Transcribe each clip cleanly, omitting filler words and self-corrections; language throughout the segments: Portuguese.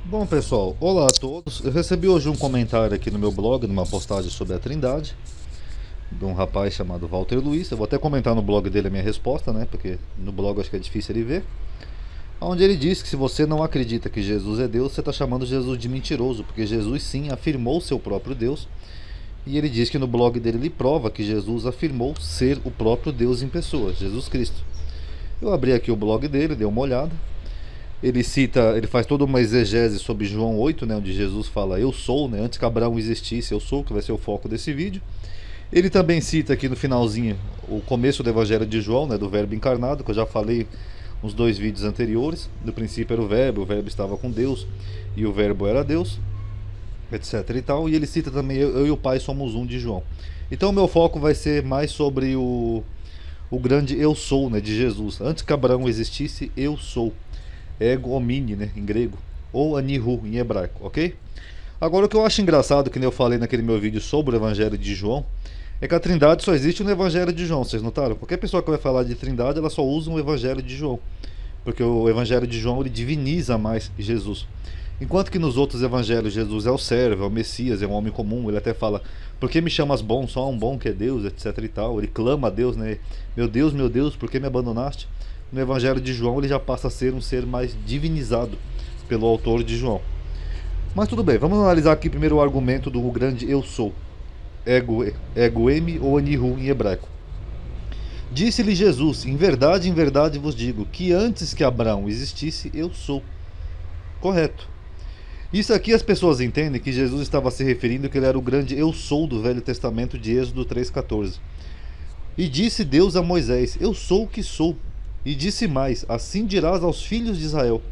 Bom, pessoal, olá a todos. Eu recebi hoje um comentário aqui no meu blog, numa postagem sobre a Trindade, de um rapaz chamado Walter Luiz. Eu vou até comentar no blog dele a minha resposta, né? Porque no blog acho que é difícil ele ver. Onde ele diz que se você não acredita que Jesus é Deus, você está chamando Jesus de mentiroso, porque Jesus sim afirmou ser o próprio Deus. E ele diz que no blog dele ele prova que Jesus afirmou ser o próprio Deus em pessoa, Jesus Cristo. Eu abri aqui o blog dele, dei uma olhada. Ele cita, ele faz toda uma exegese sobre João 8, né, onde Jesus fala eu sou, né, antes que Abraão existisse, eu sou, que vai ser o foco desse vídeo. Ele também cita aqui no finalzinho o começo do Evangelho de João, né, do Verbo encarnado, que eu já falei nos dois vídeos anteriores. No princípio era o Verbo estava com Deus e o Verbo era Deus, etc e tal. E ele cita também eu e o Pai somos um de João. Então o meu foco vai ser mais sobre o grande eu sou, né, de Jesus. Antes que Abraão existisse, eu sou. Ego homini, né, em grego, ou anihu em hebraico, ok? Agora o que eu acho engraçado, que nem eu falei naquele meu vídeo sobre o Evangelho de João, é que a Trindade só existe no Evangelho de João, vocês notaram? Qualquer pessoa que vai falar de Trindade, ela só usa o Evangelho de João, porque o Evangelho de João ele diviniza mais Jesus. Enquanto que nos outros evangelhos Jesus é o servo, é o Messias, é um homem comum, ele até fala, por que me chamas bom? Só há um bom que é Deus, etc e tal. Ele clama a Deus, né? Meu Deus, por que me abandonaste? No evangelho de João ele já passa a ser um ser mais divinizado pelo autor de João. Mas tudo bem, vamos analisar aqui primeiro o argumento do grande eu sou, ego emi ou anihu em hebraico. Disse-lhe Jesus, em verdade vos digo, que antes que Abraão existisse, eu sou. Correto. Isso aqui as pessoas entendem que Jesus estava se referindo que ele era o grande eu sou do Velho Testamento de Êxodo 3,14. E disse Deus a Moisés, eu sou o que sou. E disse mais, assim dirás aos filhos de Israel,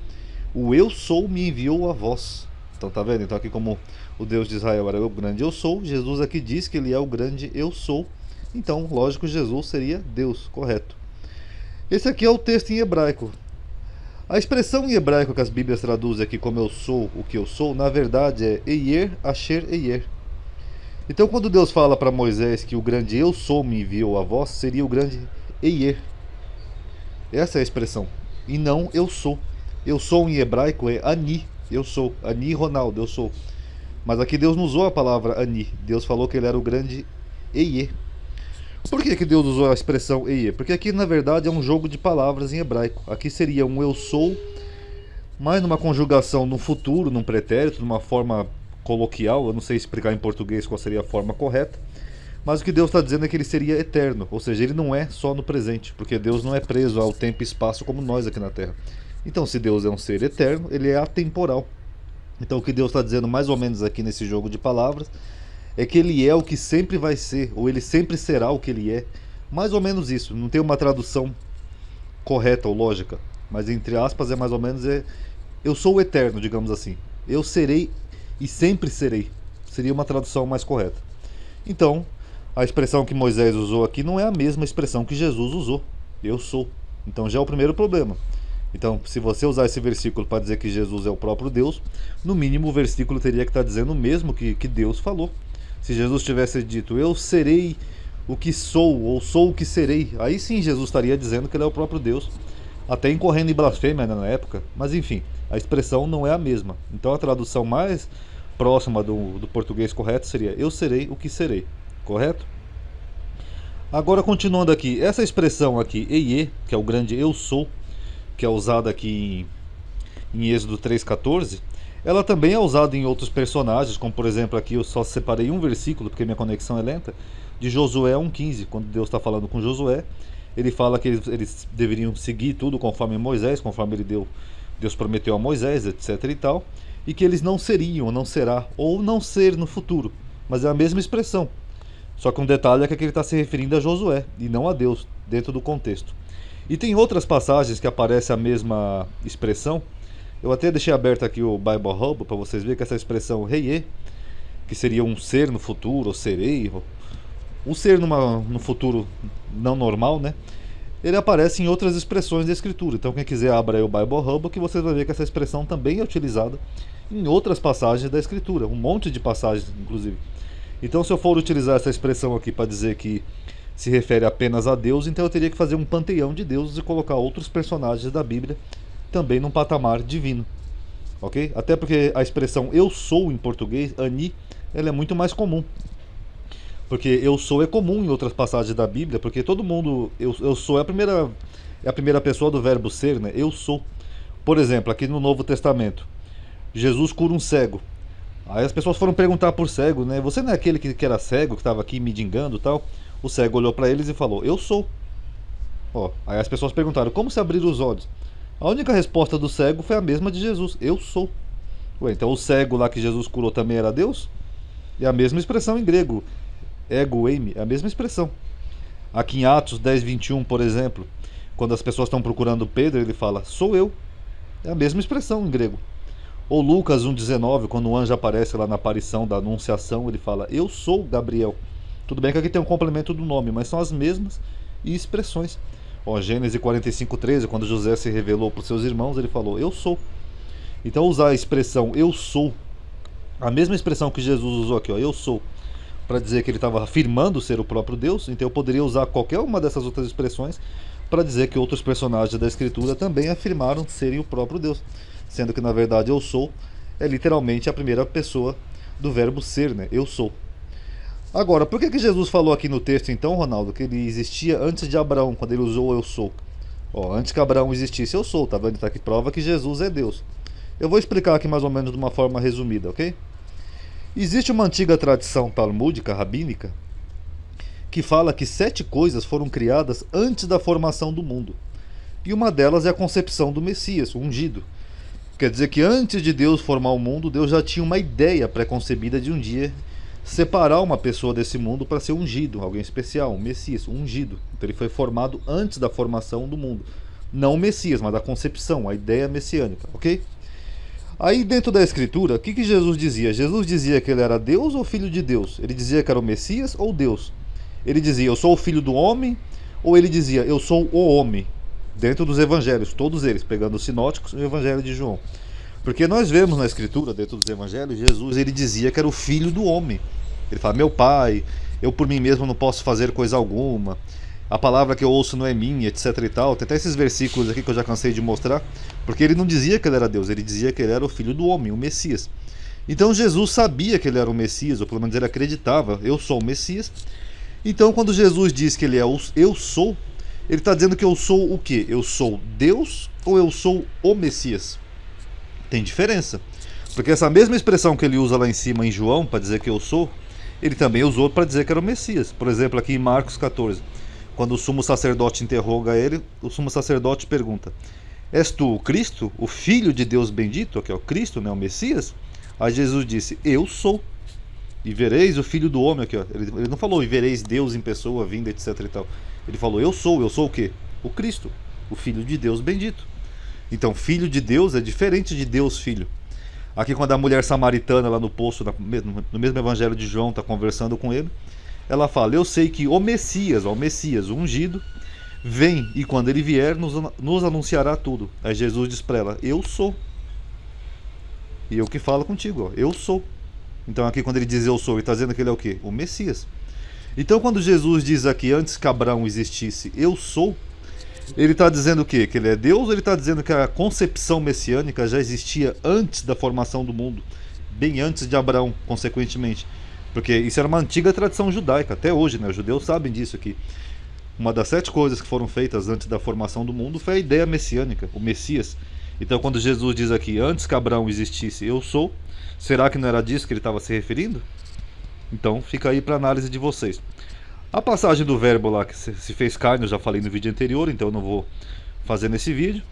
o eu sou me enviou a vós. Então tá vendo? Então aqui como o Deus de Israel era o grande eu sou, Jesus aqui diz que ele é o grande eu sou. Então, lógico, Jesus seria Deus, correto. Esse aqui é o texto em hebraico. A expressão em hebraico que as Bíblias traduzem aqui como eu sou o que eu sou, na verdade é Eyer Asher Eyer. Então quando Deus fala para Moisés que o grande eu sou me enviou a vós, seria o grande Eyer. Essa é a expressão. E não eu sou. Eu sou em hebraico é Ani. Eu sou. Ani Ronaldo, eu sou. Mas aqui Deus não usou a palavra Ani. Deus falou que ele era o grande Eie. Por que Deus usou a expressão Eie? Porque aqui na verdade é um jogo de palavras em hebraico. Aqui seria um eu sou, mas numa conjugação no futuro, num pretérito, numa forma coloquial. Eu não sei explicar em português qual seria a forma correta. Mas o que Deus está dizendo é que ele seria eterno, ou seja, ele não é só no presente, porque Deus não é preso ao tempo e espaço como nós aqui na Terra. Então, se Deus é um ser eterno, ele é atemporal. Então, o que Deus está dizendo mais ou menos aqui nesse jogo de palavras é que ele é o que sempre vai ser, ou ele sempre será o que ele é. Mais ou menos isso, não tem uma tradução correta ou lógica, mas entre aspas é mais ou menos eu sou o eterno, digamos assim. Eu serei e sempre serei. Seria uma tradução mais correta. Então, a expressão que Moisés usou aqui não é a mesma expressão que Jesus usou. Eu sou. Então já é o primeiro problema. Então, se você usar esse versículo para dizer que Jesus é o próprio Deus, no mínimo o versículo teria que estar dizendo o mesmo que Deus falou. Se Jesus tivesse dito, eu serei o que sou, ou sou o que serei, aí sim Jesus estaria dizendo que ele é o próprio Deus, até incorrendo em blasfêmia, né, na época. Mas enfim, a expressão não é a mesma. Então a tradução mais próxima do português correto seria eu serei o que serei. Correto? Agora continuando aqui, essa expressão aqui, Eie, que é o grande eu sou, que é usada aqui em Êxodo 3,14, ela também é usada em outros personagens, como por exemplo aqui eu só separei um versículo, porque minha conexão é lenta, de Josué 1,15, quando Deus está falando com Josué, ele fala que eles deveriam seguir tudo conforme Moisés, conforme Deus prometeu a Moisés, etc e tal, e que eles não seriam, não será, ou não ser no futuro, mas é a mesma expressão. Só que um detalhe é que ele está se referindo a Josué e não a Deus, dentro do contexto. E tem outras passagens que aparece a mesma expressão. Eu até deixei aberto aqui o Bible Hub para vocês verem que essa expressão reie, que seria um ser no futuro, ou serei, um ser no futuro não normal, né? Ele aparece em outras expressões da escritura. Então quem quiser abra aí o Bible Hub, que você vai ver que essa expressão também é utilizada em outras passagens da escritura, um monte de passagens inclusive. Então, se eu for utilizar essa expressão aqui para dizer que se refere apenas a Deus, então eu teria que fazer um panteão de deuses e colocar outros personagens da Bíblia também num patamar divino. ok? Até porque a expressão eu sou em português, ani, ela é muito mais comum. Porque eu sou é comum em outras passagens da Bíblia, porque todo mundo, eu sou é a primeira pessoa do verbo ser, né? Eu sou. Por exemplo, aqui no Novo Testamento, Jesus cura um cego. Aí as pessoas foram perguntar por cego, né? Você não é aquele que era cego, que estava aqui mendigando e tal? O cego olhou para eles e falou, eu sou. Ó, aí as pessoas perguntaram, como se abrir os olhos? A única resposta do cego foi a mesma de Jesus, eu sou. Ué, então o cego lá que Jesus curou também era Deus? É a mesma expressão em grego, ego eimi, é a mesma expressão. Aqui em Atos 10:21, por exemplo, quando as pessoas estão procurando Pedro, ele fala, sou eu. É a mesma expressão em grego. Ou Lucas 1,19, quando o anjo aparece lá na aparição da anunciação, ele fala, eu sou Gabriel. Tudo bem que aqui tem um complemento do nome, mas são as mesmas expressões. Ó, Gênesis 45:13, quando José se revelou para os seus irmãos, ele falou, eu sou. Então usar a expressão eu sou, a mesma expressão que Jesus usou aqui, ó, eu sou, para dizer que ele estava afirmando ser o próprio Deus, então eu poderia usar qualquer uma dessas outras expressões para dizer que outros personagens da Escritura também afirmaram serem o próprio Deus, sendo que na verdade eu sou é literalmente a primeira pessoa do verbo ser, né? Eu sou. Agora, por que Jesus falou aqui no texto então, Ronaldo, que ele existia antes de Abraão, quando ele usou eu sou? Ó, antes que Abraão existisse eu sou, tá vendo? Tá aqui prova que Jesus é Deus. Eu vou explicar aqui mais ou menos de uma forma resumida, ok? Existe uma antiga tradição talmúdica, rabínica, que fala que 7 coisas foram criadas antes da formação do mundo. E uma delas é a concepção do Messias, o ungido. Quer dizer que antes de Deus formar o mundo, Deus já tinha uma ideia pré-concebida de um dia separar uma pessoa desse mundo para ser ungido, alguém especial, um Messias, um ungido. Então ele foi formado antes da formação do mundo. Não o Messias, mas a concepção, a ideia messiânica, ok? Aí dentro da Escritura, o que Jesus dizia? Jesus dizia que ele era Deus ou filho de Deus? Ele dizia que era o Messias ou Deus? Ele dizia, eu sou o filho do homem? Ou ele dizia, eu sou o homem? Dentro dos evangelhos, todos eles, pegando os sinóticos e o evangelho de João. Porque nós vemos na Escritura, dentro dos evangelhos, Jesus ele dizia que era o filho do homem. Ele fala, meu pai, eu por mim mesmo não posso fazer coisa alguma. A palavra que eu ouço não é minha, etc e tal. Tem até esses versículos aqui que eu já cansei de mostrar. Porque ele não dizia que ele era Deus, ele dizia que ele era o filho do homem, o Messias. Então Jesus sabia que ele era o Messias, ou pelo menos ele acreditava, eu sou o Messias. Então quando Jesus diz que ele é o eu sou, ele está dizendo que eu sou o quê? Eu sou Deus ou eu sou o Messias? Tem diferença. Porque essa mesma expressão que ele usa lá em cima em João, para dizer que eu sou, ele também usou para dizer que era o Messias. Por exemplo, aqui em Marcos 14, quando o sumo sacerdote interroga ele, o sumo sacerdote pergunta, és tu o Cristo, o Filho de Deus bendito? Aqui é o Cristo, né, o Messias? Aí Jesus disse, eu sou. E vereis o Filho do Homem, aqui, ó. Ele não falou, e vereis Deus em pessoa, vinda, etc e tal. Ele falou, eu sou o quê? O Cristo, o Filho de Deus bendito. Então, Filho de Deus é diferente de Deus Filho. Aqui quando a mulher samaritana lá no poço, no mesmo evangelho de João, está conversando com ele, ela fala, eu sei que o Messias, o ungido, vem e quando ele vier nos anunciará tudo. Aí Jesus diz para ela, eu sou. E eu que falo contigo, ó, eu sou. Então aqui quando ele diz eu sou, ele está dizendo que ele é o quê? O Messias. Então quando Jesus diz aqui, antes que Abraão existisse, eu sou, ele está dizendo o quê? Que ele é Deus, ou ele está dizendo que a concepção messiânica já existia antes da formação do mundo, bem antes de Abraão, consequentemente? Porque isso era uma antiga tradição judaica, até hoje, né? Os judeus sabem disso aqui. Uma das 7 coisas que foram feitas antes da formação do mundo foi a ideia messiânica, o Messias. Então quando Jesus diz aqui, antes que Abraão existisse, eu sou, será que não era disso que ele estava se referindo? Então fica aí para análise de vocês. A passagem do verbo lá que se fez carne, eu já falei no vídeo anterior, então eu não vou fazer nesse vídeo.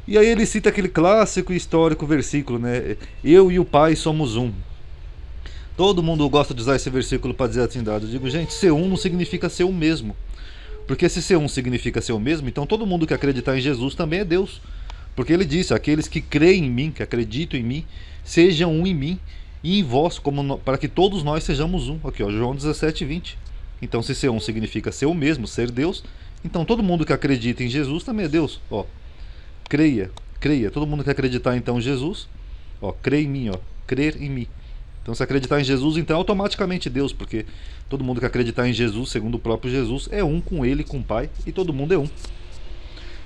E aí ele cita aquele clássico e histórico versículo, né? Eu e o Pai somos um. Todo mundo gosta de usar esse versículo para dizer a Trindade. Eu digo, gente, ser um não significa ser o mesmo. Porque se ser um significa ser o mesmo, então todo mundo que acreditar em Jesus também é Deus. Porque ele disse, aqueles que creem em mim, que acreditam em mim, sejam um em mim e em vós, para que todos nós sejamos um. Aqui, ó, João 17:20. Então se ser um significa ser o mesmo, ser Deus, então todo mundo que acredita em Jesus também é Deus. Ó, creia. Todo mundo que acreditar então em Jesus, ó, crê em mim, ó, crer em mim. Então se acreditar em Jesus, então é automaticamente Deus, porque todo mundo que acreditar em Jesus, segundo o próprio Jesus, é um com ele, com o Pai, e todo mundo é um.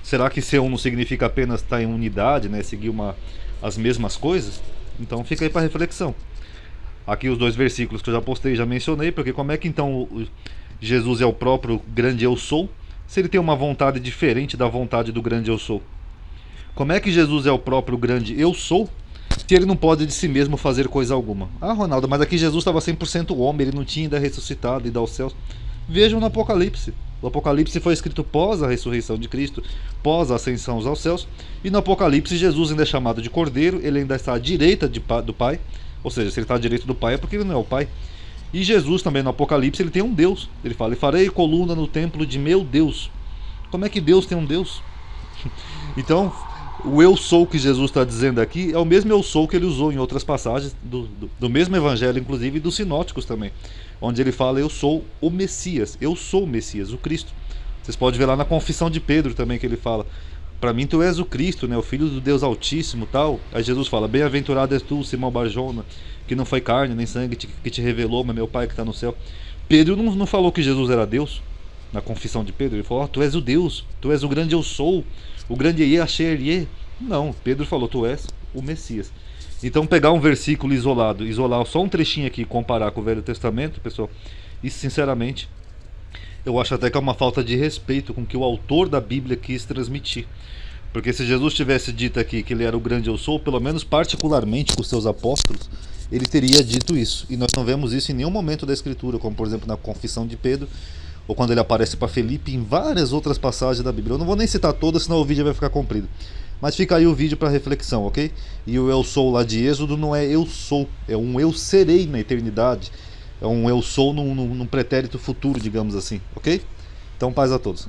Será que ser um não significa apenas estar em unidade, né? Seguir as mesmas coisas? Então fica aí para reflexão. Aqui os dois versículos que eu já postei, já mencionei, porque como é que então Jesus é o próprio grande eu sou, se ele tem uma vontade diferente da vontade do grande eu sou? Como é que Jesus é o próprio grande eu sou, se ele não pode de si mesmo fazer coisa alguma? Ah, Ronaldo, mas aqui Jesus estava 100% homem, ele não tinha ainda ressuscitado e ido aos céus. Vejam no Apocalipse. O Apocalipse foi escrito pós a ressurreição de Cristo, pós a ascensão aos céus, e no Apocalipse Jesus ainda é chamado de Cordeiro, ele ainda está à direita do Pai, ou seja, se ele está à direita do Pai é porque ele não é o Pai. E Jesus também no Apocalipse ele tem um Deus, ele fala, e farei coluna no templo de meu Deus. Como é que Deus tem um Deus? Então, o eu sou que Jesus está dizendo aqui é o mesmo eu sou que ele usou em outras passagens do mesmo evangelho, inclusive dos sinóticos também, onde ele fala eu sou o Messias, eu sou o Messias, o Cristo. Vocês podem ver lá na confissão de Pedro também que ele fala, para mim tu és o Cristo, né, o Filho do Deus Altíssimo, tal. Aí Jesus fala, bem-aventurado és tu, Simão Barjona, que não foi carne nem sangue que te revelou, mas meu Pai que está no céu. Pedro não falou que Jesus era Deus na confissão de Pedro, ele falou, oh, tu és o Deus, tu és o grande eu sou, o grande Yahshua. Não, Pedro falou, tu és o Messias. Então pegar um versículo isolado, isolar só um trechinho aqui e comparar com o Velho Testamento, pessoal, isso sinceramente eu acho até que é uma falta de respeito com o que o autor da Bíblia quis transmitir. Porque se Jesus tivesse dito aqui que ele era o grande eu sou, pelo menos particularmente com os seus apóstolos, ele teria dito isso. E nós não vemos isso em nenhum momento da Escritura, como por exemplo na confissão de Pedro, ou quando ele aparece para Felipe, em várias outras passagens da Bíblia. Eu não vou nem citar todas, senão o vídeo vai ficar comprido. Mas fica aí o vídeo para reflexão, ok? E o eu sou lá de Êxodo não é eu sou, é um eu serei na eternidade. É um eu sou num pretérito futuro, digamos assim, ok? Então paz a todos.